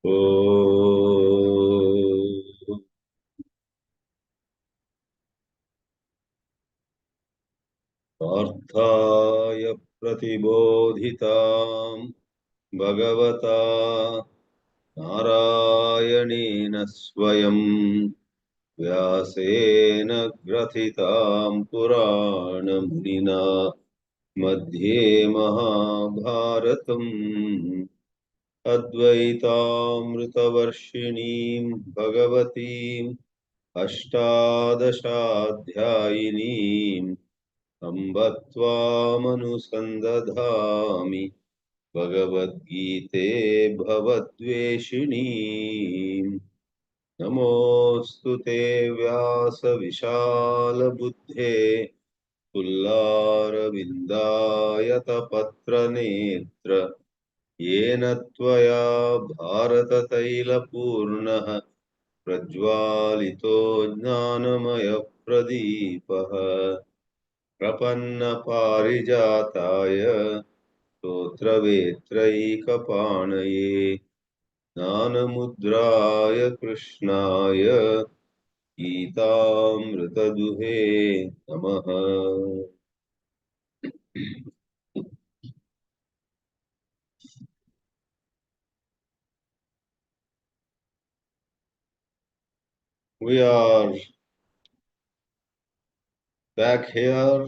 ॐ पार्थाय प्रतिबोधितां भगवता नारायणेन स्वयं व्यासेन ग्रथितां पुराणमुनिना मध्ये महाभारतम् अद्वैतामृतवर्षिणीं भगवतीम् अष्टादशाध्यायिनीम् अम्ब त्वामनुसन्दधामि भगवद्गीते भवद्वेषिणीम् नमोऽस्तु ते व्यासविशालबुद्धे पुल्लारविन्दायतपत्रनेत्र येन त्वया भारततैलपूर्णः प्रज्वालितो ज्ञानमयप्रदीपः प्रपन्नपारिजाताय स्तोत्रवेत्रैकपाणये ज्ञानमुद्राय कृष्णाय गीतामृतदुहे नमः। We are back here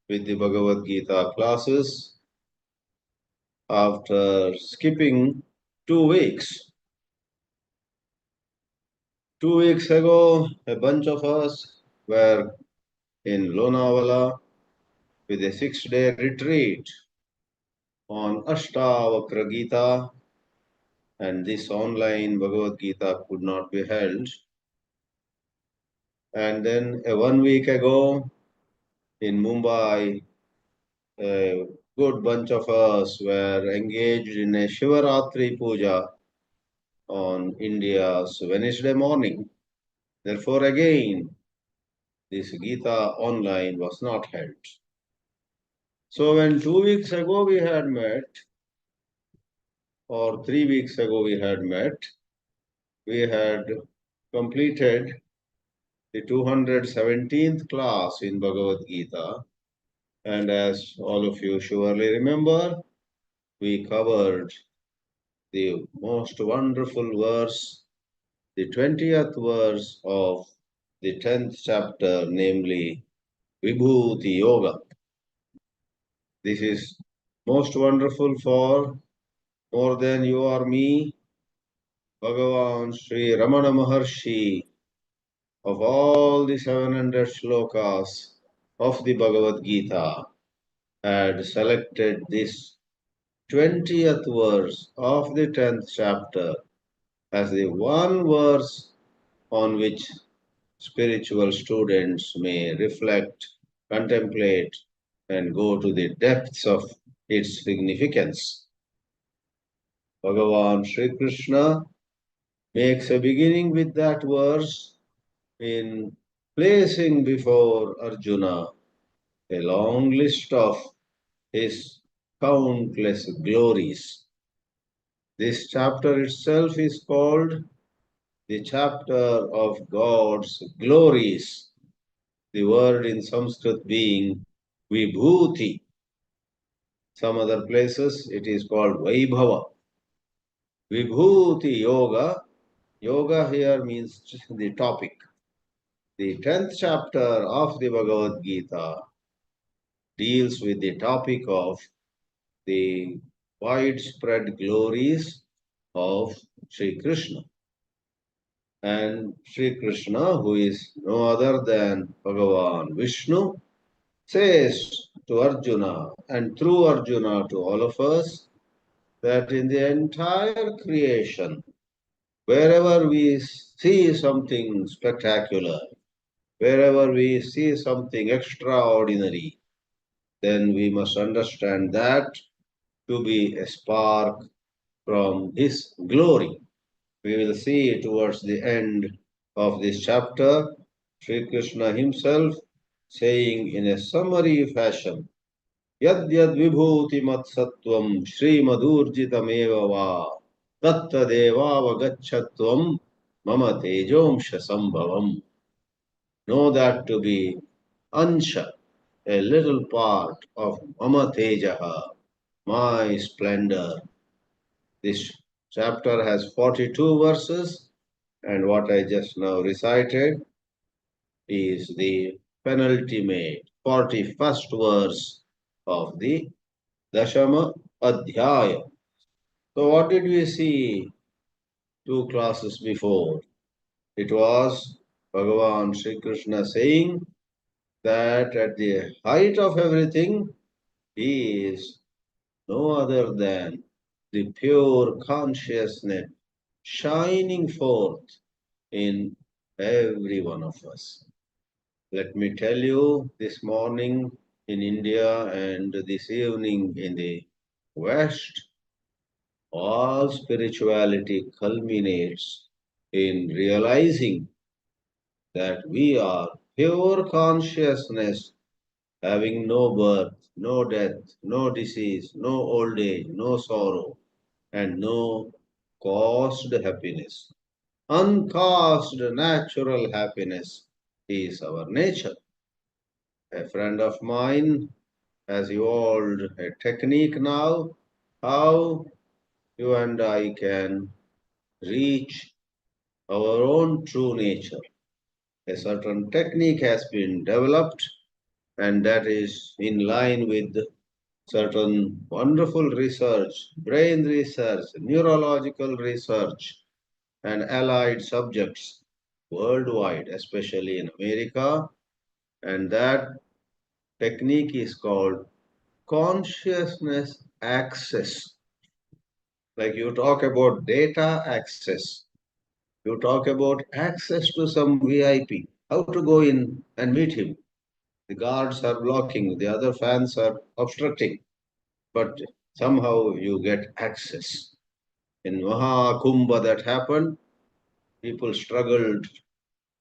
with the Bhagavad Geeta classes after skipping 2 weeks. 2 weeks ago, a bunch of us were in Lonavala with a 6-day retreat on Ashtavakra Gita, and this online Bhagavad Gita could not be held. And then 1 week ago in Mumbai, a good bunch of us were engaged in a Shivaratri Puja on India's Wednesday morning. Therefore, again, this Gita online was not held. So when 2 weeks ago we had met, or 3 weeks ago we had met, we had completed the 217th class in Bhagavad Gita. And as all of you surely remember, we covered the most wonderful verse, the 20th verse of the 10th chapter, namely Vibhuti Yoga. This is most wonderful for more than you or me. Bhagavan Sri Ramana Maharshi, of all the 700 shlokas of the Bhagavad Gita, had selected this 20th verse of the 10th chapter as the one verse on which spiritual students may reflect, contemplate, and go to the depths of its significance. Bhagavan Sri Krishna makes a beginning with that verse in placing before Arjuna a long list of his countless glories. This chapter itself is called the chapter of God's glories, the word in Sanskrit being Vibhuti. Some other places it is called Vaibhava. Vibhuti Yoga. Yoga here means the topic. The 10th chapter of the Bhagavad Gita deals with the topic of the widespread glories of Sri Krishna. And Sri Krishna, who is no other than Bhagavan Vishnu, says to Arjuna and through Arjuna to all of us that in the entire creation, wherever we see something spectacular, wherever we see something extraordinary, then we must understand that to be a spark from His glory. We will see towards the end of this chapter, Sri Krishna himself saying in a summary fashion, Yad yad vibhuti mat sattvam Sri madurjitameva va tattadevavagachatvam mama tejomsha sambhavam. Know that to be ansha, a little part of mama tejaha, my splendor. This chapter has 42 verses, and what I just now recited is the penultimate 41st verse of the Dashama Adhyaya. So, what did we see two classes before? It was Bhagavan Sri Krishna saying that at the height of everything, he is no other than the pure consciousness shining forth in every one of us. Let me tell you, this morning in India and this evening in the West, all spirituality culminates in realizing that we are pure consciousness having no birth, no death, no disease, no old age, no sorrow, and no caused happiness. Uncaused natural happiness is our nature. A friend of mine has evolved a technique now how you and I can reach our own true nature. A certain technique has been developed, and that is in line with certain wonderful research, brain research, neurological research, and allied subjects worldwide, especially in America. And that technique is called consciousness access. Like you talk about data access, you talk about access to some VIP, how to go in and meet him. The guards are blocking, the other fans are obstructing, but somehow you get access. In Mahakumbha that happened, people struggled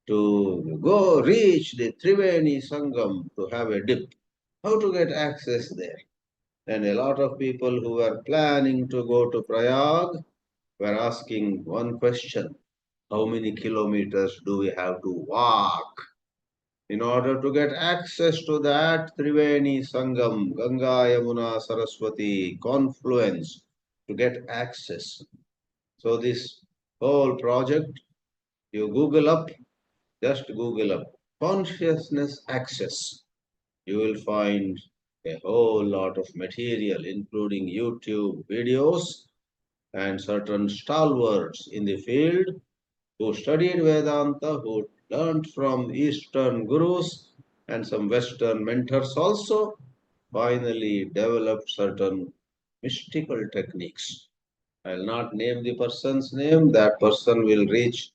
to go reach the Triveni Sangam to have a dip. How to get access there? And a lot of people who were planning to go to Prayag were asking one question: how many kilometers do we have to walk in order to get access to that Triveni Sangam, Ganga, Yamuna, Saraswati confluence, to get access? So this whole project, you Google up, just Google up consciousness access. You will find a whole lot of material, including YouTube videos and certain stalwarts in the field who studied Vedanta, who learned from Eastern gurus and some Western mentors also, finally developed certain mystical techniques. I'll not name the person's name, that person will reach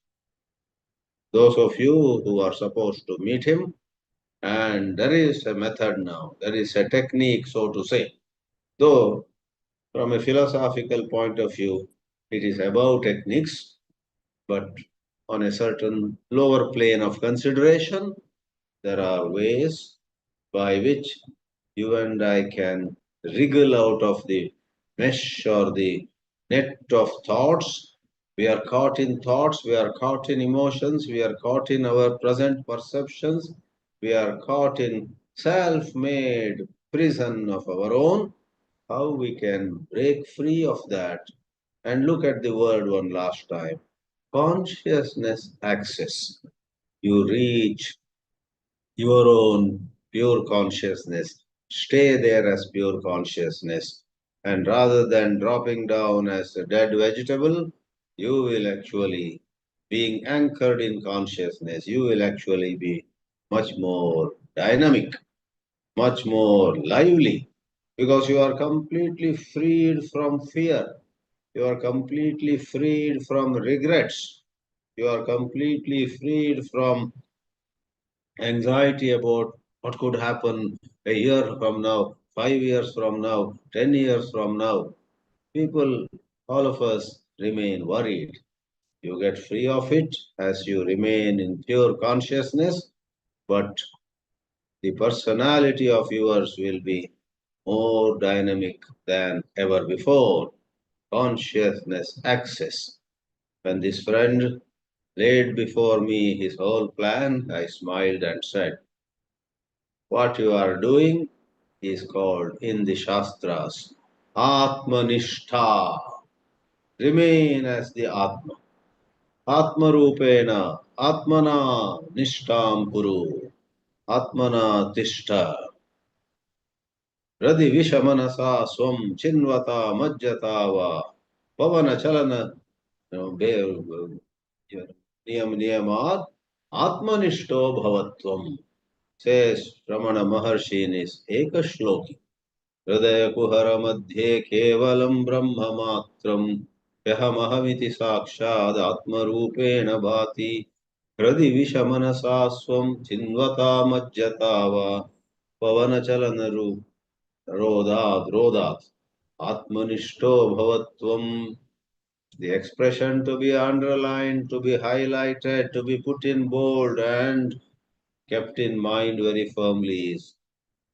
those of you who are supposed to meet him. And there is a method now, there is a technique, so to say. Though, from a philosophical point of view, it is above techniques, but on a certain lower plane of consideration, there are ways by which you and I can wriggle out of the mesh or the net of thoughts. We are caught in thoughts, we are caught in emotions, we are caught in our present perceptions, we are caught in self made prison of our own. How we can break free of that and look at the word one last time. Consciousness access. You reach your own pure consciousness. Stay there as pure consciousness. And rather than dropping down as a dead vegetable, you will actually, being anchored in consciousness, you will actually be much more dynamic, much more lively, because you are completely freed from fear. You are completely freed from regrets. You are completely freed from anxiety about what could happen a year from now, 5 years from now, 10 years from now. People, all of us, remain worried. You get free of it as you remain in pure consciousness, but the personality of yours will be more dynamic than ever before. consciousness access. When this friend laid before me his whole plan, I smiled and said, what you are doing is called in the Shastras Atmanishtha. Remain as the Atma. Atma Rupena, Atmana Nishtam Kuru, Atmana Tishta. Radhi Vishamanasa Swam Chinvata Majjatava Pavana Chalana Niyam Niyamat Atmanishto Bhavatvam, says Ramana Maharshi in his Eka Shloki. हृदय कुहर मध्ये केवलं ब्रह्म मात्रं यहमहमिति साक्षात् आत्मरूपेण भाति हृदि विषमनसा स्वं चिन्वता मज्जता वा पवनचलन रोदात् आत्मनिष्ठो भवत्वम्. The expression to be underlined, to be highlighted, to be put in bold and kept in mind very firmly is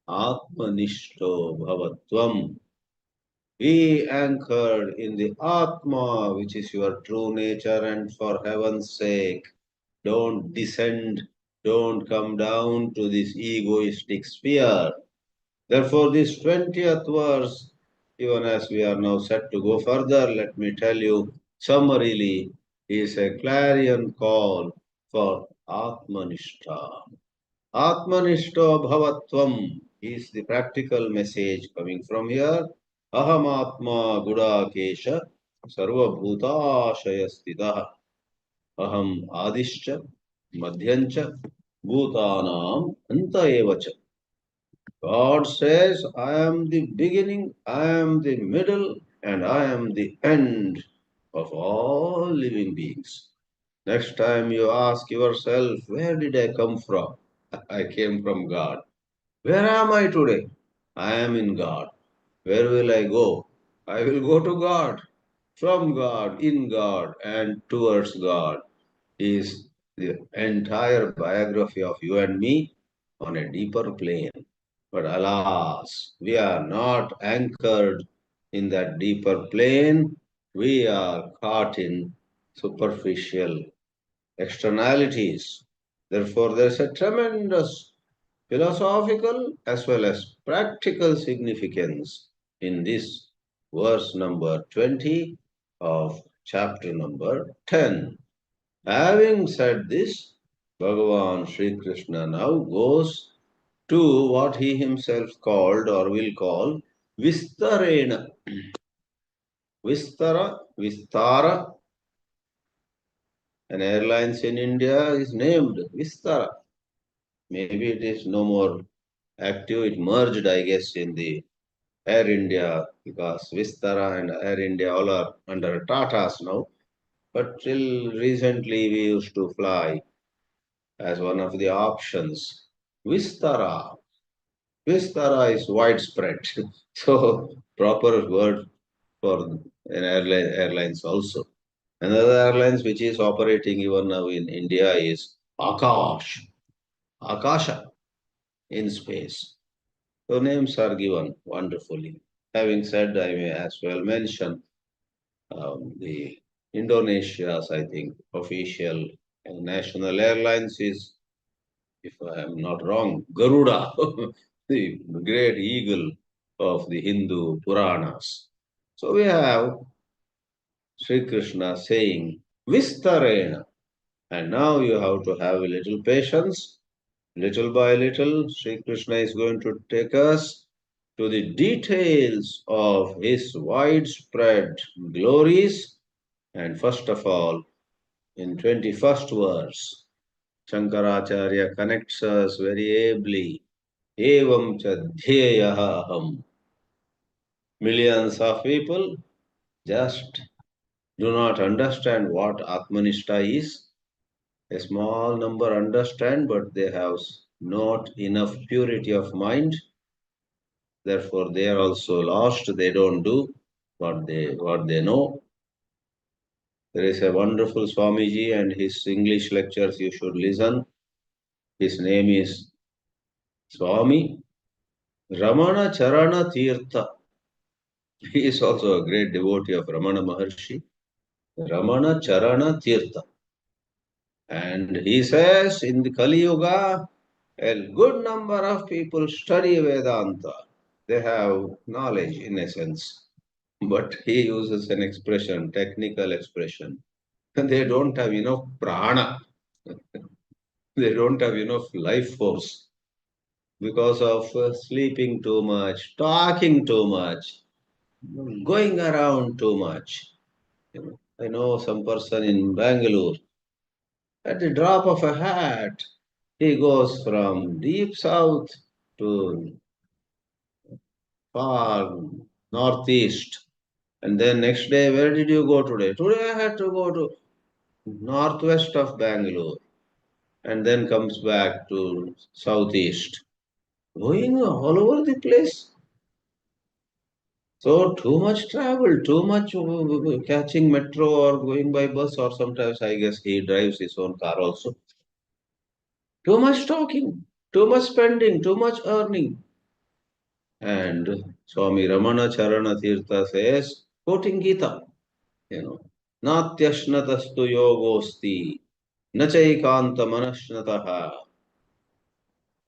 Atmanishto Bhavatvam. Be anchored in the Atma, which is your true nature, and for heaven's sake, don't descend, don't come down to this egoistic sphere. Therefore, this 20th verse, even as we are now set to go further, let me tell you summarily, is a clarion call for Atmanishta. Atmanishto Bhavatvam is the practical message coming from here. Aham Atma Gudakesha Sarva Bhutashaya Stitah Aham Adishcha Madhyancha Bhutanam Anta Evacha. God says, I am the beginning, I am the middle, and I am the end of all living beings. Next time you ask yourself, where did I come from? I came from God. Where am I today? I am in God. Where will I go? I will go to God. From God, in God, and towards God is the entire biography of you and me on a deeper plane. But alas, we are not anchored in that deeper plane. We are caught in superficial externalities. Therefore, there's a tremendous philosophical as well as practical significance in this verse number 20 of chapter number 10. Having said this, Bhagavan Sri Krishna now goes to what he himself called or will call Vistarena. Vistara. An airlines in India is named Vistara. Maybe it is no more active. It merged, I guess, in the Air India because Vistara and Air India all are under Tata's now. But till recently we used to fly as one of the options. Vistara. Vistara is widespread. So proper word for an airlines also. Another airlines which is operating even now in India is Akash. Akasha in space. So names are given wonderfully. Having said, I may as well mention the Indonesia's, I think, official national airlines is, if I am not wrong, Garuda, the great eagle of the Hindu Puranas. So we have Sri Krishna saying, Vistarena. And now you have to have a little patience. Little by little, Sri Krishna is going to take us to the details of his widespread glories. And first of all, in 21st verse, Shankaracharya connects us very ably. Evam cha aham. Millions of people just do not understand what Atmanishta is. A small number understand, but they have not enough purity of mind. Therefore, they are also lost. They don't do what they know. There is a wonderful Swamiji and his English lectures you should listen. His name is Swami Ramana Charana Tirtha. He is also a great devotee of Ramana Maharshi, Ramana Charana Tirtha. And he says in the Kali Yuga, a good number of people study Vedanta. They have knowledge in a sense. But he uses an expression, technical expression. They don't have enough prana. They don't have enough life force because of sleeping too much, talking too much, going around too much. I know some person in Bangalore, at the drop of a hat, he goes from deep south to far northeast. And then next day, where did you go today? Today I had to go to northwest of Bangalore and then comes back to southeast. Going all over the place. So too much travel, too much catching metro or going by bus, or sometimes I guess he drives his own car also. Too much talking, too much spending, too much earning. And Swami Ramana Charana Tirtha says, quoting Gita, Natyashnatastu yogosti, Nachaikantam manashnataha,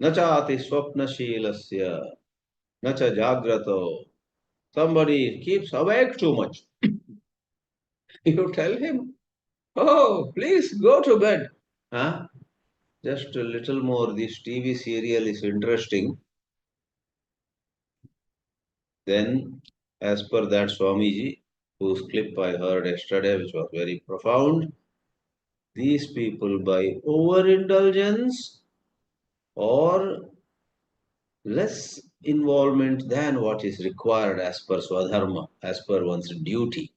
Nachati swapnashilasya, Nacha jagrato. Somebody keeps awake too much. You tell him, oh, please go to bed. Huh? Just a little more. This TV serial is interesting. Then, as per that Swamiji, whose clip I heard yesterday, which was very profound, these people by overindulgence or less involvement than what is required as per Swadharma, as per one's duty.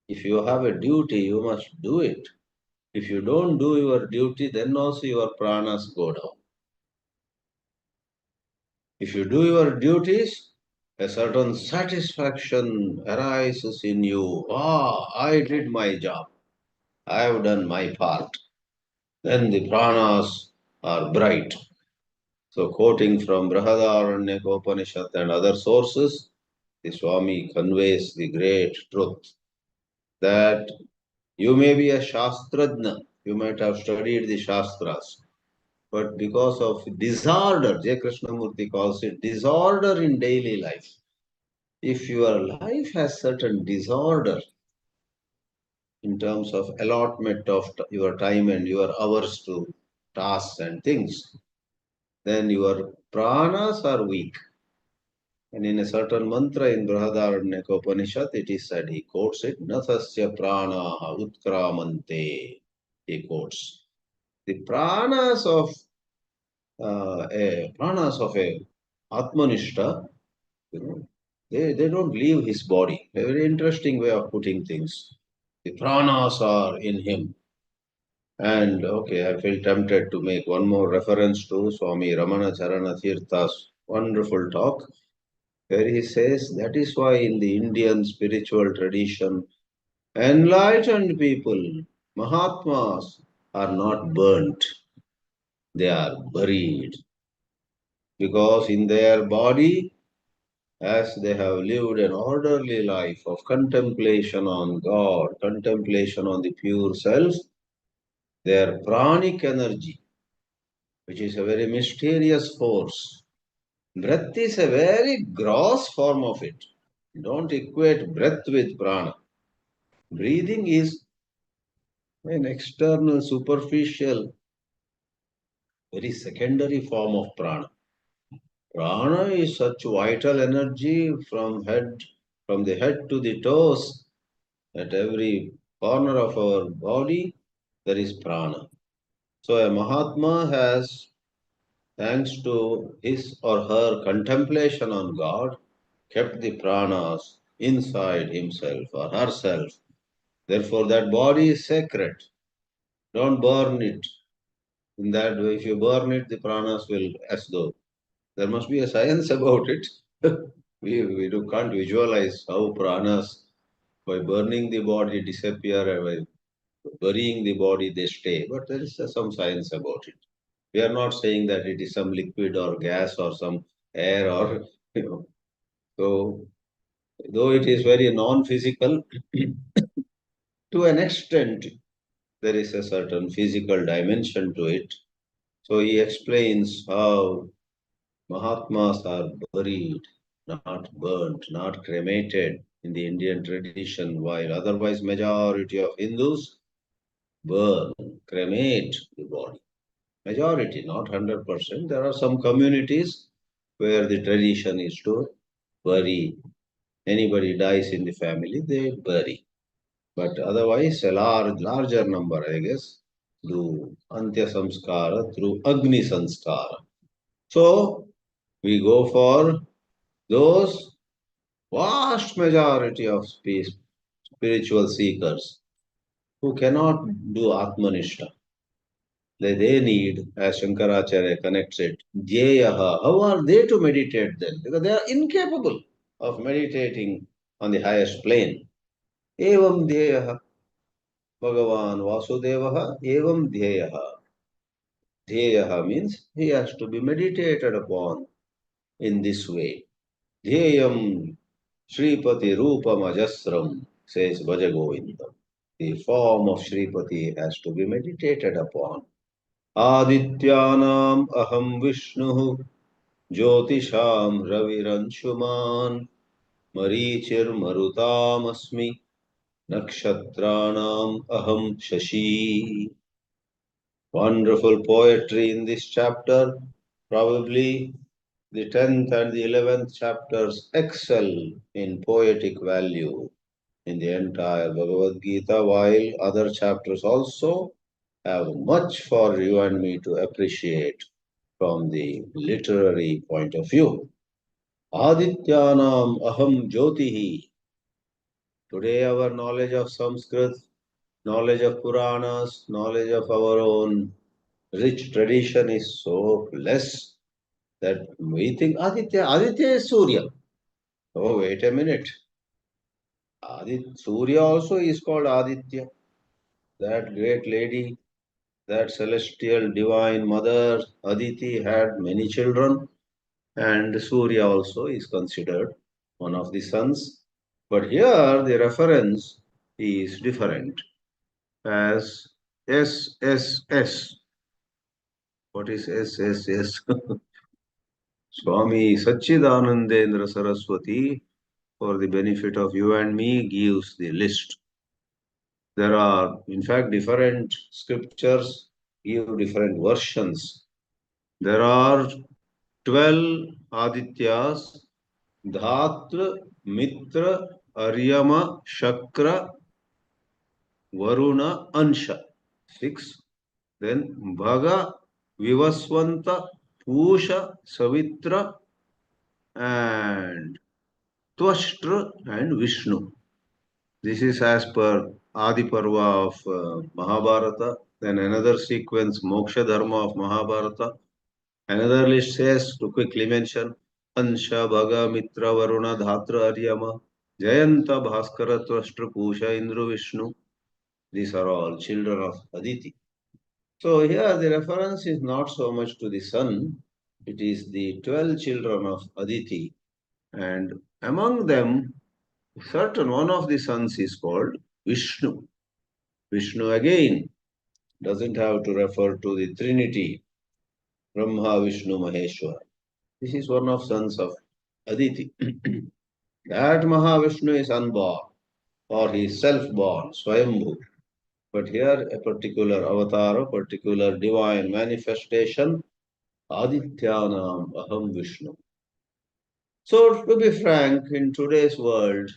If you have a duty, you must do it. If you don't do your duty, then also your pranas go down. If you do your duties, a certain satisfaction arises in you. Ah, I did my job. I have done my part. Then the pranas are bright. So, quoting from Brihadaranyaka Upanishad and other sources, the Swami conveys the great truth that you may be a Shastrajna, you might have studied the Shastras, but because of disorder, J. Krishnamurti calls it disorder in daily life. If your life has certain disorder in terms of allotment of your time and your hours to tasks and things, then your pranas are weak. And in a certain mantra in Brihadaranyaka Upanishad, it is said, he quotes it, Nathasya pranaha utkramante, he quotes. The pranas of a Atmanishta, they don't leave his body. A very interesting way of putting things. The pranas are in him. And okay, I feel tempted to make one more reference to Swami Ramana Charana Tirtha's wonderful talk, where he says that is why in the Indian spiritual tradition, enlightened people, Mahatmas, are not burnt, they are buried. Because in their body, as they have lived an orderly life of contemplation on God, contemplation on the pure self, their pranic energy, which is a very mysterious force. Breath is a very gross form of it. Don't equate breath with prana. Breathing is an external, superficial, very secondary form of prana. Prana is such vital energy from the head to the toes. At every corner of our body, there is prana. So a Mahatma has, thanks to his or her contemplation on God, kept the pranas inside himself or herself. Therefore, that body is sacred. Don't burn it. In that way, if you burn it, the pranas will, as though there must be a science about it. We can't visualize how pranas, by burning the body, disappear, and by burying the body, they stay. But there is some science about it. We are not saying that it is some liquid or gas or some air or, you know. So Though it is very non-physical, to an extent, there is a certain physical dimension to it. So he explains how Mahatmas are buried, not burnt, not cremated in the Indian tradition, while otherwise majority of Hindus burn, cremate the body. Majority, not 100%. There are some communities where the tradition is to bury. Anybody dies in the family, they bury. But otherwise, a larger number, I guess, do Antya Samskara through Agni Sanskara. So, we go for those vast majority of spiritual seekers who cannot do Atmanishta. They need, as Shankaracharya connects it, Dhyeyaha. How are they to meditate then? Because they are incapable of meditating on the highest plane. Evam Dhyeyaha. Bhagavan Vasudevaha. Evam Dhyeyaha. Dhyeyaha means he has to be meditated upon in this way. Dhyeyam Shripati Rupam Ajasram, says Bhajagovindam. The form of Shripati has to be meditated upon. Adityanam aham Vishnu Jyotisham Raviransuman Marichir Marutam Asmi Nakshatranam aham Shashi. Wonderful poetry in this chapter. Probably the 10th and the 11th chapters excel in poetic value in the entire Bhagavad Gita, while other chapters also have much for you and me to appreciate from the literary point of view. Adityanam aham jyotihi. Today our knowledge of Sanskrit, knowledge of Puranas, knowledge of our own rich tradition is so less that we think Aditya is Surya. Oh, wait a minute. Surya also is called Aditya. That great lady, that celestial divine mother, Aditi, had many children, and Surya also is considered one of the sons. But here the reference is different as SSS. What is SSS? Swami Satchidanandendra Saraswati, for the benefit of you and me, gives the list. There are, in fact, different scriptures give different versions. There are 12 Adityas, Dhatra, Mitra, Aryama, Shakra, Varuna, Ansha. 6. Then Bhaga, Vivaswanta, Pusha, Savitra, and Twashtra and Vishnu. This is as per Adi Parva of Mahabharata. Then another sequence, Moksha Dharma of Mahabharata. Another list says, to quickly mention, Ansha, Bhaga, Mitra, Varuna, Dhatra, Aryama, Jayanta, Bhaskara, Twashtra, Pusha, Indra, Vishnu. These are all children of Aditi. So here the reference is not so much to the sun, it is the 12 children of Aditi. And among them, certain one of the sons is called Vishnu. Vishnu again doesn't have to refer to the Trinity, Brahma, Vishnu, Maheshwar. This is one of sons of Aditi. That Mahavishnu is unborn, or he is self-born, Swayambhu. But here a particular avatar, a particular divine manifestation, Adityanam Aham Vishnu. So to be frank, in today's world,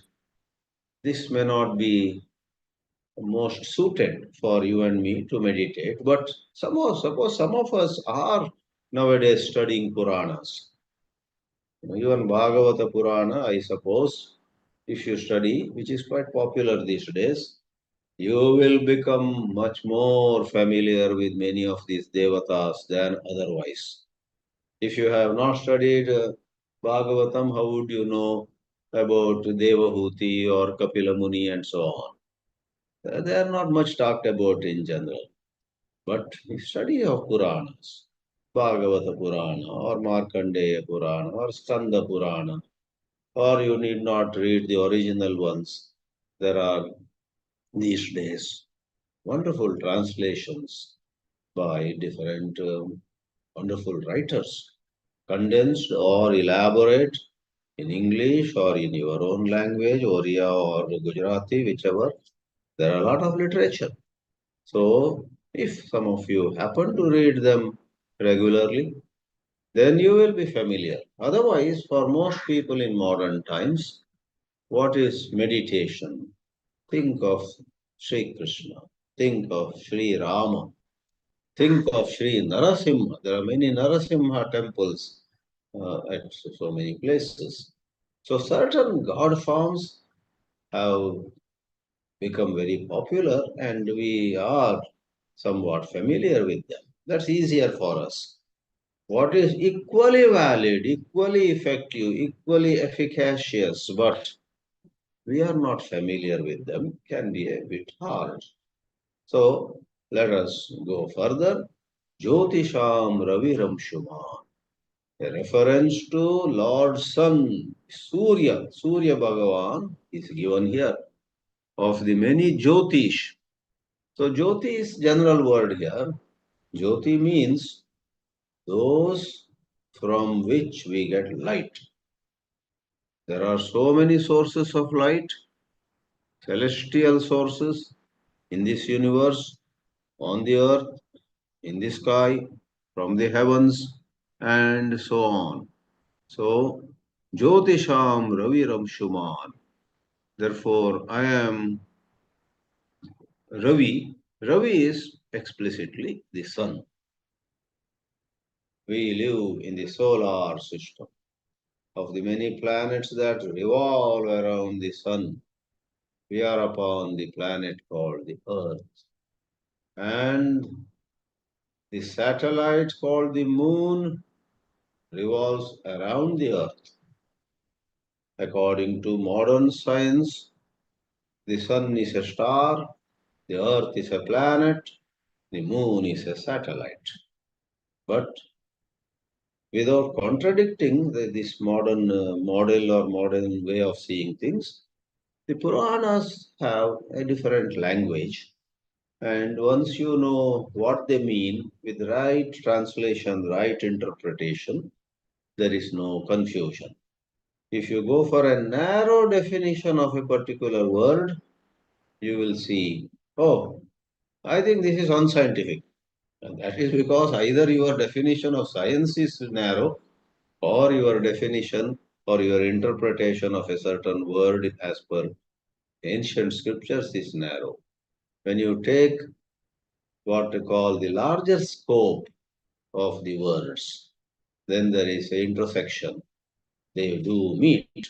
this may not be most suited for you and me to meditate, but suppose some of us are nowadays studying Puranas. Even Bhagavata Purana, I suppose, if you study, which is quite popular these days, you will become much more familiar with many of these devatas than otherwise. If you have not studied Bhagavatam, how would you know about Devahuti or Kapila Muni and so on? They are not much talked about in general. But the study of Puranas, Bhagavata Purana or Markandeya Purana or Skanda Purana, or you need not read the original ones. There are these days wonderful translations by different wonderful writers, condensed or elaborate in English or in your own language, Oriya or Gujarati, whichever. There are a lot of literature. So, if some of you happen to read them regularly, then you will be familiar. Otherwise, for most people in modern times, what is meditation? Think of Sri Krishna, think of Sri Rama, think of Sri Narasimha. There are many Narasimha temples at so many places. So certain god forms have become very popular and we are somewhat familiar with them. That's easier for us. What is equally valid, equally effective, equally efficacious, but we are not familiar with them, can be a bit hard. So let us go further. Jyotisham Raviram Shuman. A reference to Lord Sun, Surya Bhagavan is given here. Of the many Jyotish. So Jyoti is general word here. Jyoti means those from which we get light. There are so many sources of light, celestial sources in this universe, on the earth, in the sky, from the heavens, and so on. So, Jyotisham Raviram Shuman. Therefore, I am Ravi. Ravi is explicitly the sun. We live in the solar system. Of the many planets that revolve around the sun, we are upon the planet called the Earth. And the satellite called the Moon revolves around the Earth. According to modern science, the sun is a star, the Earth is a planet, the Moon is a satellite. But without contradicting this modern model or modern way of seeing things, the Puranas have a different language. And once you know what they mean, with right translation, right interpretation, there is no confusion. If you go for a narrow definition of a particular word, you will see, oh, I think this is unscientific. And that is because either your definition of science is narrow or your definition or your interpretation of a certain word as per ancient scriptures is narrow. When you take what we call the larger scope of the words, then there is an intersection. They do meet.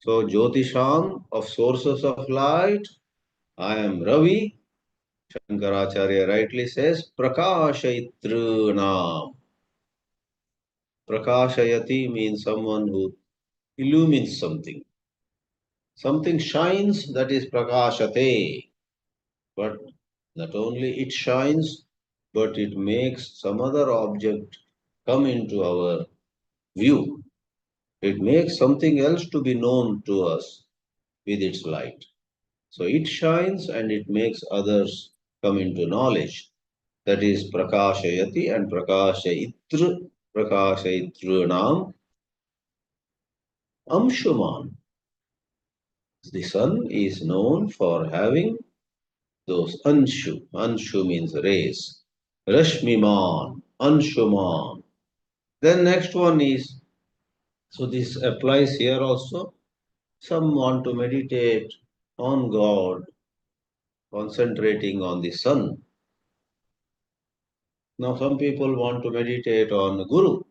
So, Jyotisham of sources of light, I am Ravi. Shankaracharya rightly says, Prakashayitrunam. Prakashayati means someone who illumines something. Something shines, that is Prakashate. But not only it shines, but it makes some other object come into our view. It makes something else to be known to us with its light. So it shines and it makes others come into knowledge. That is Prakashayati and Prakashayitru. Prakashayitrunam Amshuman. The sun is known for having those Anshu. Anshu means rays. Rashmiman, Anshuman. Then next one is, so this applies here also. Some want to meditate on God, concentrating on the sun. Now some people want to meditate on Guru.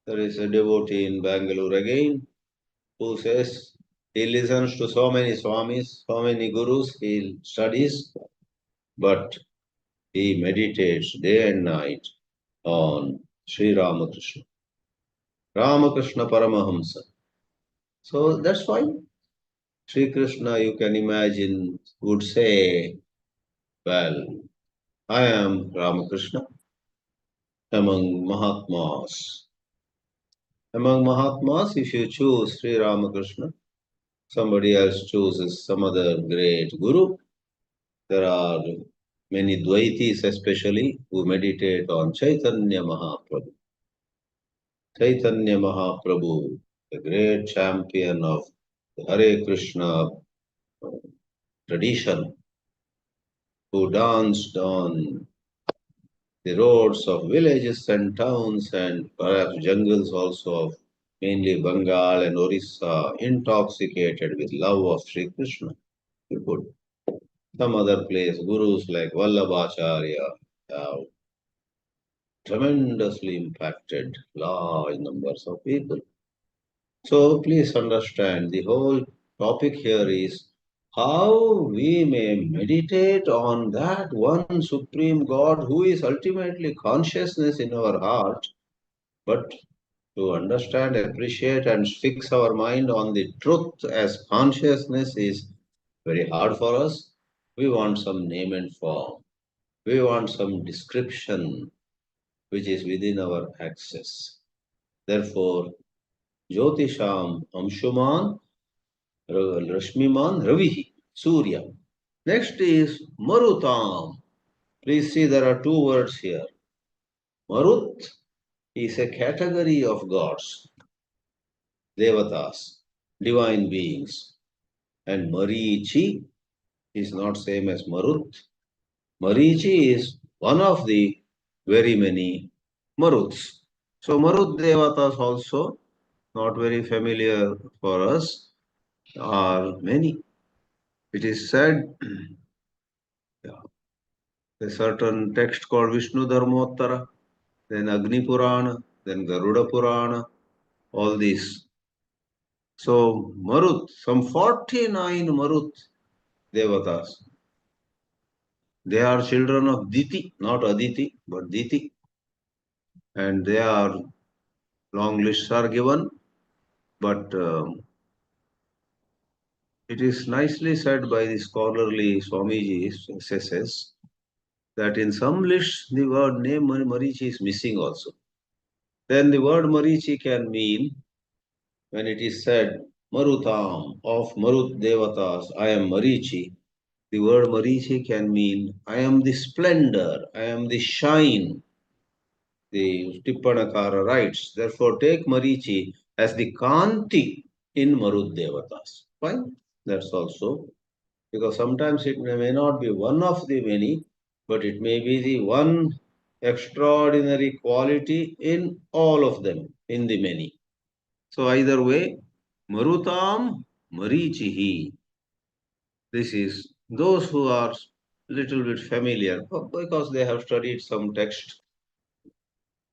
There is a devotee in Bangalore again who says he listens to so many Swamis, so many Gurus, he studies, but he meditates day and night on Sri Ramakrishna. Ramakrishna Paramahamsa. So that's fine. Sri Krishna, you can imagine, would say, well, I am Ramakrishna among Mahatmas. Among Mahatmas, if you choose Sri Ramakrishna, somebody else chooses some other great guru. There are many Dvaitis especially who meditate on Chaitanya Mahaprabhu. Chaitanya Mahaprabhu, the great champion of the Hare Krishna tradition, who danced on the roads of villages and towns and perhaps jungles also of mainly Bengal and Orissa, intoxicated with love of Sri Krishna. You could some other place, gurus like Vallabhacharya have tremendously impacted large numbers of people. So please understand the whole topic here is how we may meditate on that one supreme God who is ultimately consciousness in our heart, but to understand, appreciate, and fix our mind on the truth as consciousness is very hard for us. We want some name and form. We want some description which is within our access. Therefore, Jyotisham Amshuman Rashmiman Ravihi Surya. Next is Marutam. Please see there are two words here. Marut is a category of gods, devatas, divine beings. And Marichi is not same as Marut. Marichi is one of the very many Maruts. So Marut devatas also not very familiar for us are many. It is said, a certain text called Vishnu Dharmottara, then Agni Purana, then Garuda Purana, all these. So Marut, some 49 Marut devatas. They are children of Diti, not Aditi, but Diti. And they are, long lists are given, but it is nicely said by the scholarly Swamiji, SSS, that in some lists the word name Marichi is missing also. Then the word Marichi can mean, when it is said, Marutam, of Marut Devatas, I am Marichi. The word Marichi can mean, I am the splendor, I am the shine. The Tippanakara writes, therefore take Marichi as the Kanti in Marut Devatas. Fine, that's also, because sometimes it may not be one of the many, but it may be the one extraordinary quality in all of them, in the many. So either way, Marutam Marichihi. This is those who are little bit familiar because they have studied some text,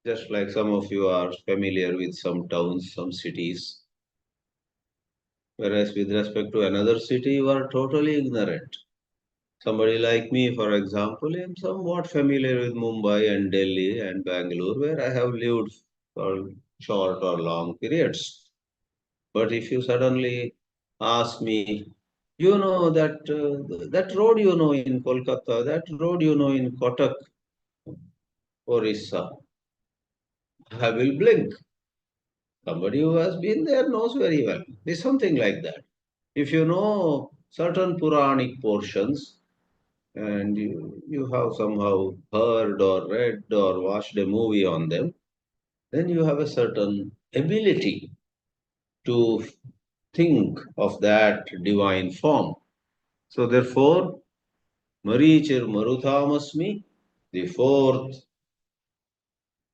just like some of you are familiar with some towns, some cities. Whereas with respect to another city, you are totally ignorant. Somebody like me, for example, am somewhat familiar with Mumbai and Delhi and Bangalore, where I have lived for short or long periods. But if you suddenly ask me, you know that road you know in Kolkata, that road you know in Kotak, Orissa, I will blink. Somebody who has been there knows very well. It's something like that. If you know certain Puranic portions, and you have somehow heard or read or watched a movie on them, then you have a certain ability to think of that divine form. So therefore, Marichir Maruthamasmi, the fourth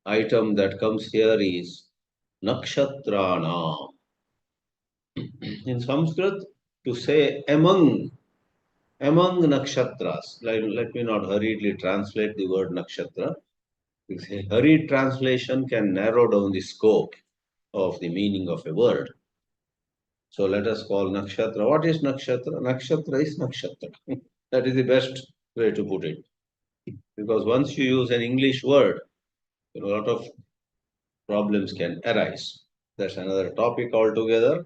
item that comes here is Nakshatrana. In Sanskrit, to say among nakshatras, let me not hurriedly translate the word nakshatra. A hurried translation can narrow down the scope of the meaning of a word. So let us call nakshatra. What is nakshatra? Nakshatra is nakshatra. That is the best way to put it. Because once you use an English word, a lot of problems can arise. That's another topic altogether.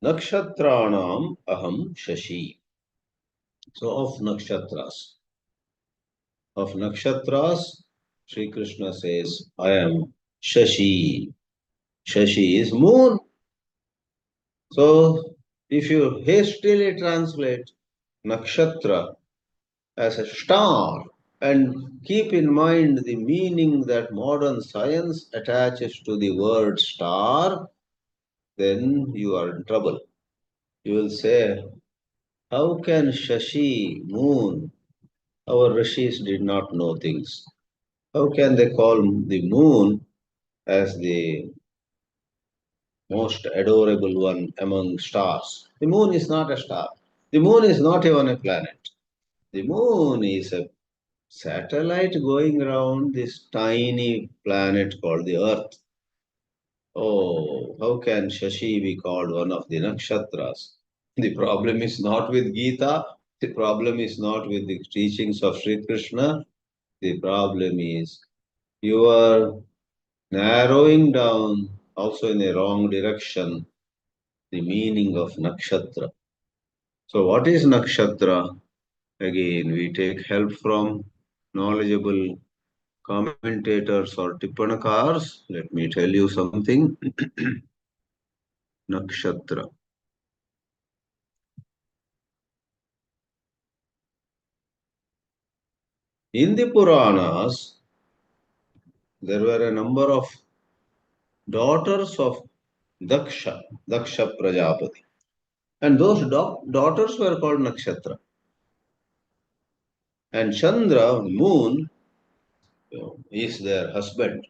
Nakshatranam aham shashi. So of nakshatras, Sri Krishna says, I am Shashi. Shashi is moon. So if you hastily translate nakshatra as a star and keep in mind the meaning that modern science attaches to the word star, then you are in trouble. You will say, how can Shashi, moon? Our rishis did not know things. How can they call the moon as the most adorable one among stars? The moon is not a star. The moon is not even a planet. The moon is a satellite going around this tiny planet called the Earth. Oh, how can Shashi be called one of the nakshatras? The problem is not with Gita. The problem is not with the teachings of Sri Krishna. The problem is you are narrowing down also in a wrong direction the meaning of nakshatra. So, what is nakshatra? Again, we take help from knowledgeable commentators or tippanakars. Let me tell you something. Nakshatra. In the Puranas, there were a number of daughters of Daksha Prajapati. And those daughters were called Nakshatra. And Chandra, moon, is their husband.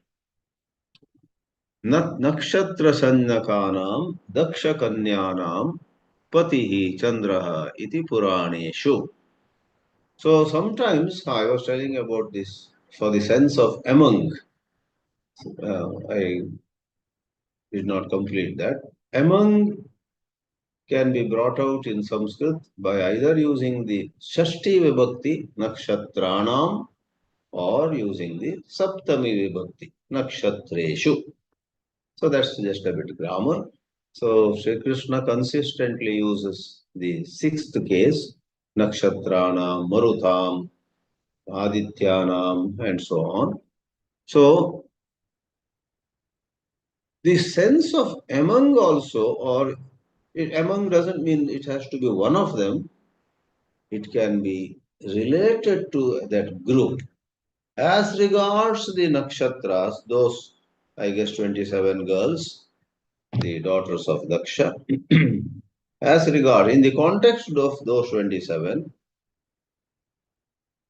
Nakshatra Sanyakanam Daksha Kanyanam Patihi Chandraha iti Puraneshu. So sometimes I was telling about this for the sense of among. I did not complete that. Among can be brought out in Sanskrit by either using the Shashti Vibhakti Nakshatranam or using the Saptami Vibhakti Nakshatreshu. So that's just a bit grammar. So Sri Krishna consistently uses the sixth case Nakshatranam, Marutam, Adityanam, and so on. So the sense of among also, or among doesn't mean it has to be one of them. It can be related to that group. As regards the nakshatras, those, I guess, 27 girls, the daughters of Daksha, as regard, in the context of those 27,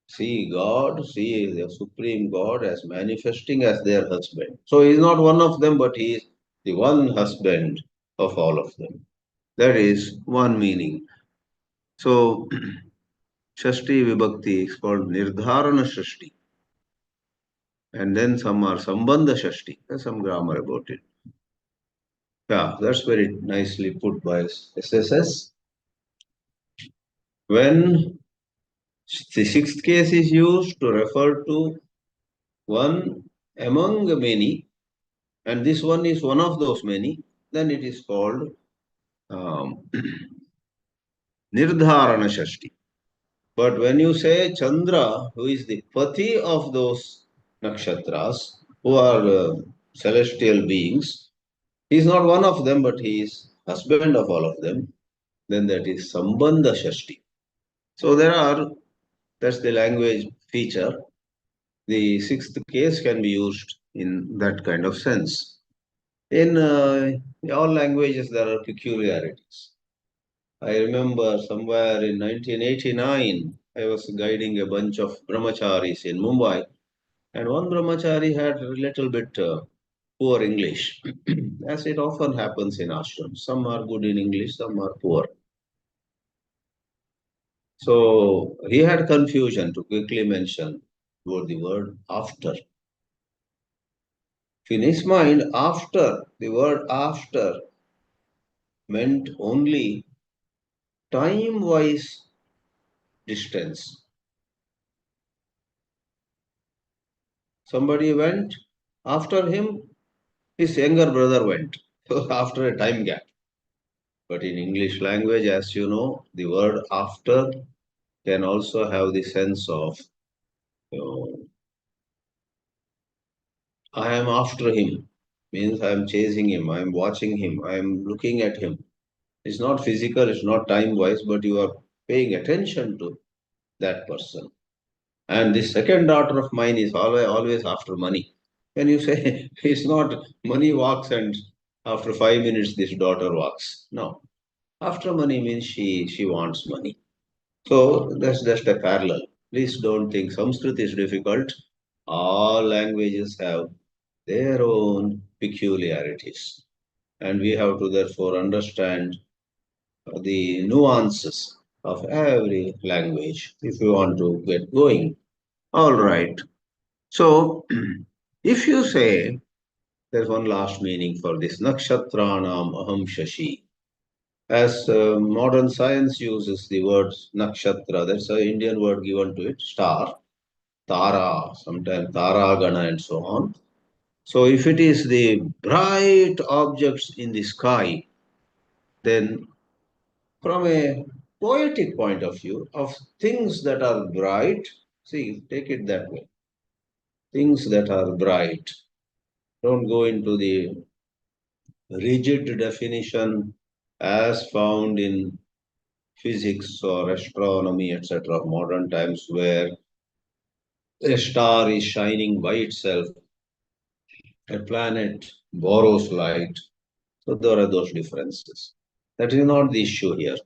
see God, see the Supreme God as manifesting as their husband. So he is not one of them, but he is the one husband of all of them. That is one meaning. So, Shashti Vibhakti is called Nirdharana Shashti. And then some are Sambandha Shashti. There's some grammar about it. Yeah, that's very nicely put by SSS. When the sixth case is used to refer to one among many, and this one is one of those many, then it is called um, Nirdharana Shashti. But when you say Chandra, who is the pati of those nakshatras, who are celestial beings, he is not one of them, but he is husband of all of them, then that is Sambandha Shashti. So that's the language feature. The sixth case can be used in that kind of sense. In all languages, there are peculiarities. I remember somewhere in 1989, I was guiding a bunch of brahmacharis in Mumbai, and one brahmachari had a little bit poor English, as it often happens in ashrams. Some are good in English, some are poor. So he had confusion to quickly mention about the word after. In his mind, after, the word after meant only time-wise distance. Somebody went, after him, his younger brother went, after a time gap. But in English language, as you know, the word after can also have the sense of, you know, I am after him. Means I am chasing him, I am watching him, I am looking at him. It's not physical, it's not time-wise, but you are paying attention to that person. And this second daughter of mine is always after money. When you say it's not money walks and after 5 minutes this daughter walks. No. After money means she wants money. So that's just a parallel. Please don't think Sanskrit is difficult. All languages have their own peculiarities. And we have to therefore understand the nuances of every language if you want to get going. All right. So if you say there's one last meaning for this nakshatranam aham shashi. As modern science uses the word nakshatra, there's an Indian word given to it, star, tara, sometimes taragana, and so on. So if it is the bright objects in the sky, then from a poetic point of view, of things that are bright, see, take it that way. Things that are bright. Don't go into the rigid definition as found in physics or astronomy, etc., of modern times, where a star is shining by itself, a planet borrows light. So there are those differences. That is not the issue here.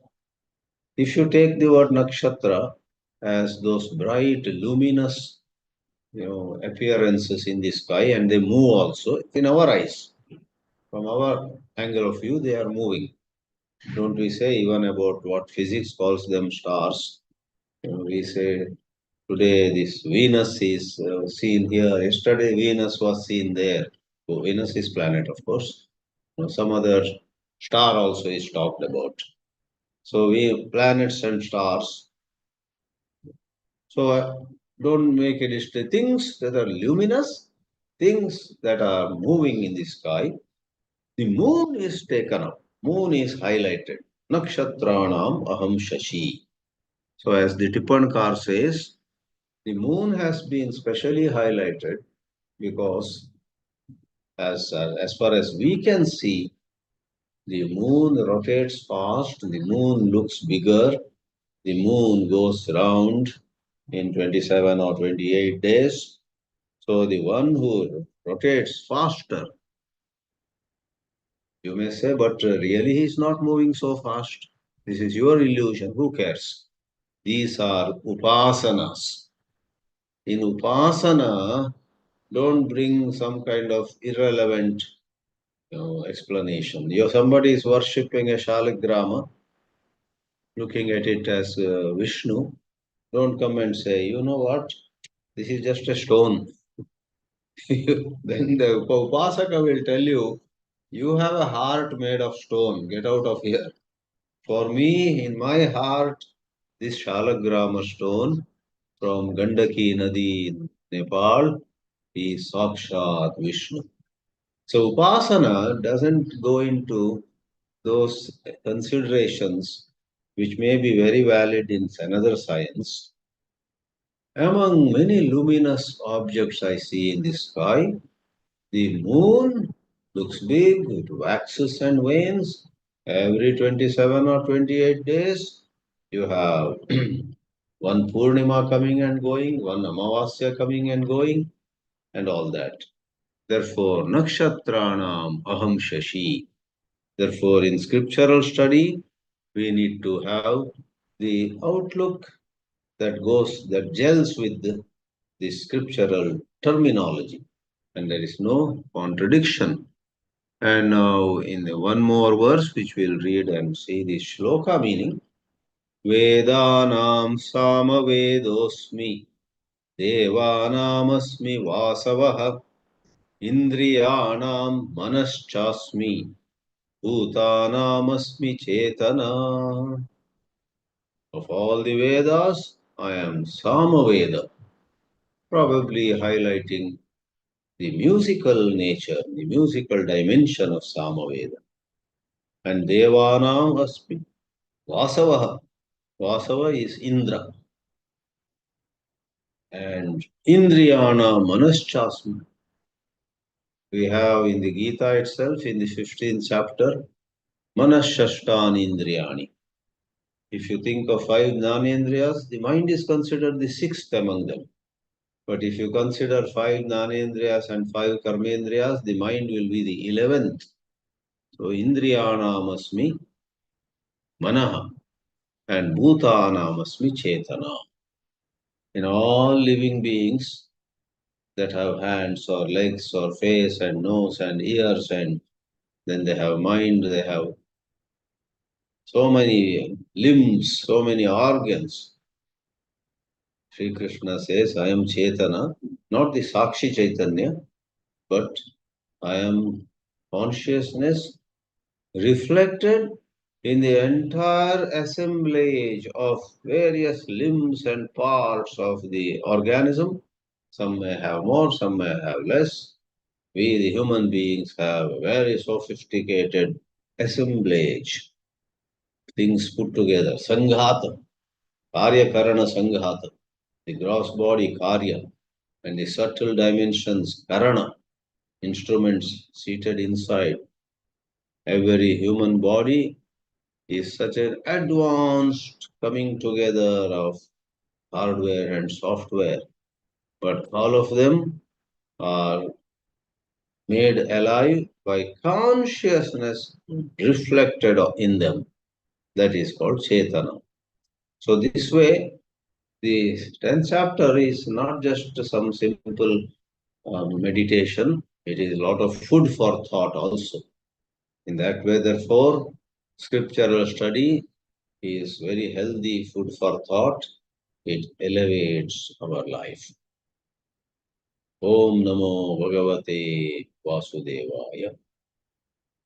If you take the word nakshatra as those bright, luminous, appearances in the sky, and they move also in our eyes. From our angle of view, they are moving. Don't we say even about what physics calls them stars? We say today this Venus is seen here. Yesterday Venus was seen there. So Venus is planet, of course. Some other star also is talked about. So we planets and stars. So don't make a list of things that are luminous, things that are moving in the sky. The moon is taken up. Moon is highlighted. Nakshatranam aham shashi. So as the Tipankar says, the moon has been specially highlighted because as far as we can see, the moon rotates fast, the moon looks bigger, the moon goes round in 27 or 28 days. So the one who rotates faster, you may say, but really he is not moving so fast. This is your illusion. Who cares? These are upasanas. In upasana, don't bring some kind of irrelevant explanation. If somebody is worshipping a shaligrama, looking at it as Vishnu, don't come and say, you know what, this is just a stone. Then the upasaka will tell you, you have a heart made of stone, get out of here. For me, in my heart, this shalagrama stone from Gandaki Nadi in Nepal is Sakshat Vishnu. So upasana doesn't go into those considerations which may be very valid in another science. Among many luminous objects I see in the sky, the moon looks big, it waxes and wanes. Every 27 or 28 days, you have one Purnima coming and going, one Amavasya coming and going, and all that. Therefore, Nakshatranam Aham Shashi. Therefore, in scriptural study, we need to have the outlook that gels with the scriptural terminology, and there is no contradiction. And now, in the one more verse, which we'll read and see the shloka meaning, Vedanam Samavedosmi Devanamasmi Vasavaha Indriyanam Manaschasmi Bhutanamasmi Chetana. Of all the Vedas, I am Samaveda, probably highlighting the musical nature, the musical dimension of Samaveda. And Devanam Asmi Vasavaha. Vasava is Indra. And Indriyana Manaschasmi. We have in the Gita itself, in the 15th chapter, Manashashtani Indriyani. If you think of 5 Jnanendriyas, the mind is considered the 6th among them. But if you consider 5 Jnanendriyas and 5 Karmendriyas, the mind will be the 11th. So Indriyanamasmi Manaha and Bhutanamasmi Chetana. In all living beings that have hands or legs or face and nose and ears, and then they have mind, they have so many limbs, so many organs. Sri Krishna says, I am Chetana, not the Sakshi Chaitanya, but I am consciousness reflected in the entire assemblage of various limbs and parts of the organism. Some may have more, some may have less. We, the human beings, have a very sophisticated assemblage, things put together. Sanghata, Karya Karana Sanghata, the gross body Karya, and the subtle dimensions Karana, instruments seated inside. Every human body is such an advanced coming together of hardware and software, but all of them are made alive by consciousness reflected in them. That is called Chetana. So this way, the 10th chapter is not just some simple meditation. It is a lot of food for thought also. In that way, therefore, scriptural study is very healthy food for thought. It elevates our life. Om Namo Bhagavate Vasudevaya.